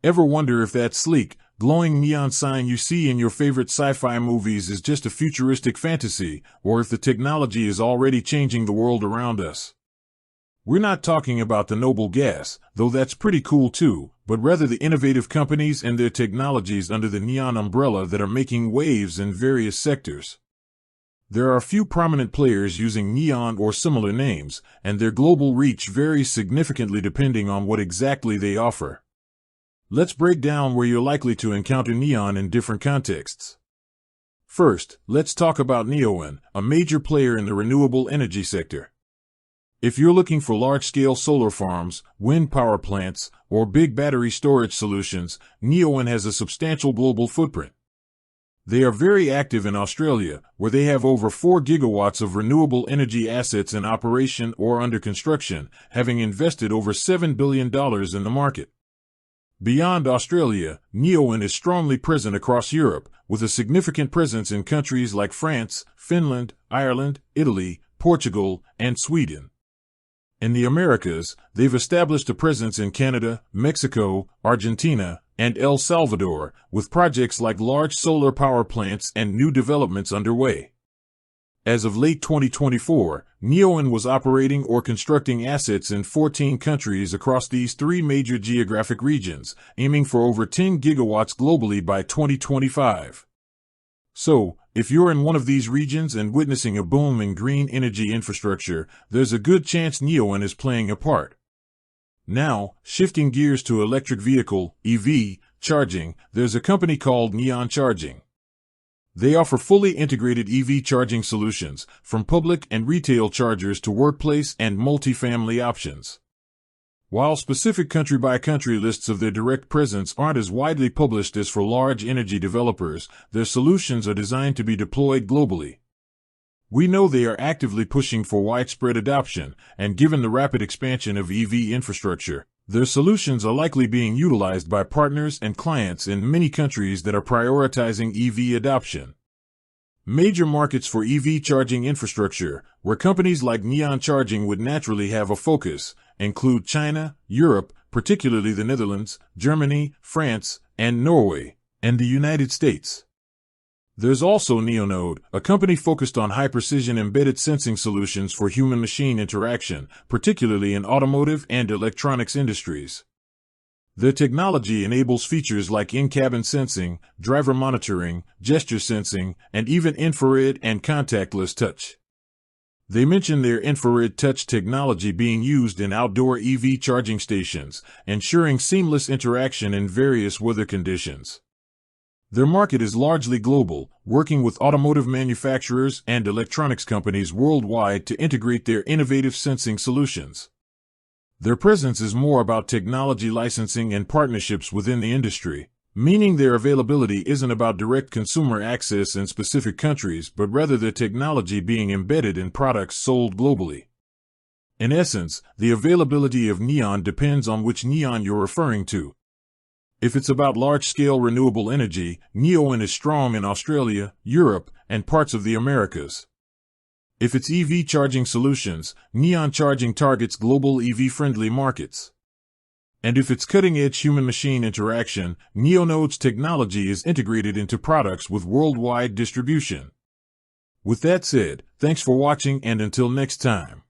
Ever wonder if that sleek, glowing neon sign you see in your favorite sci-fi movies is just a futuristic fantasy, or if the technology is already changing the world around us? We're not talking about the noble gas, though that's pretty cool too, but rather the innovative companies and their technologies under the neon umbrella that are making waves in various sectors. There are a few prominent players using neon or similar names, and their global reach varies significantly depending on what exactly they offer. Let's break down where you're likely to encounter neon in different contexts. First, let's talk about Neoen, a major player in the renewable energy sector. If you're looking for large-scale solar farms, wind power plants, or big battery storage solutions, Neoen has a substantial global footprint. They are very active in Australia, where they have over 4 gigawatts of renewable energy assets in operation or under construction, having invested over $7 billion in the market. Beyond Australia, Neoen is strongly present across Europe, with a significant presence in countries like France, Finland, Ireland, Italy, Portugal, and Sweden. In the Americas, they've established a presence in Canada, Mexico, Argentina, and El Salvador, with projects like large solar power plants and new developments underway. As of late 2024, Neoen was operating or constructing assets in 14 countries across these 3 major geographic regions, aiming for over 10 gigawatts globally by 2025. So, if you're in one of these regions and witnessing a boom in green energy infrastructure, there's a good chance Neoen is playing a part. Now, shifting gears to electric vehicle, EV, charging, there's a company called Neon Charging. They offer fully integrated EV charging solutions, from public and retail chargers to workplace and multifamily options. While specific country-by-country lists of their direct presence aren't as widely published as for large energy developers, their solutions are designed to be deployed globally. We know they are actively pushing for widespread adoption, and given the rapid expansion of EV infrastructure, their solutions are likely being utilized by partners and clients in many countries that are prioritizing EV adoption. Major markets for EV charging infrastructure, where companies like Neon Charging would naturally have a focus, include China, Europe, particularly the Netherlands, Germany, France, and Norway, and the United States. There's also Neonode, a company focused on high-precision embedded sensing solutions for human-machine interaction, particularly in automotive and electronics industries. Their technology enables features like in-cabin sensing, driver monitoring, gesture sensing, and even infrared and contactless touch. They mention their infrared touch technology being used in outdoor EV charging stations, ensuring seamless interaction in various weather conditions. Their market is largely global, working with automotive manufacturers and electronics companies worldwide to integrate their innovative sensing solutions. Their presence is more about technology licensing and partnerships within the industry, meaning their availability isn't about direct consumer access in specific countries, but rather their technology being embedded in products sold globally. In essence, the availability of neon depends on which neon you're referring to. If it's about large-scale renewable energy, Neoen is strong in Australia, Europe, and parts of the Americas. If it's EV charging solutions, Neon Charging targets global EV-friendly markets. And if it's cutting-edge human-machine interaction, Neonode's technology is integrated into products with worldwide distribution. With that said, thanks for watching, and until next time.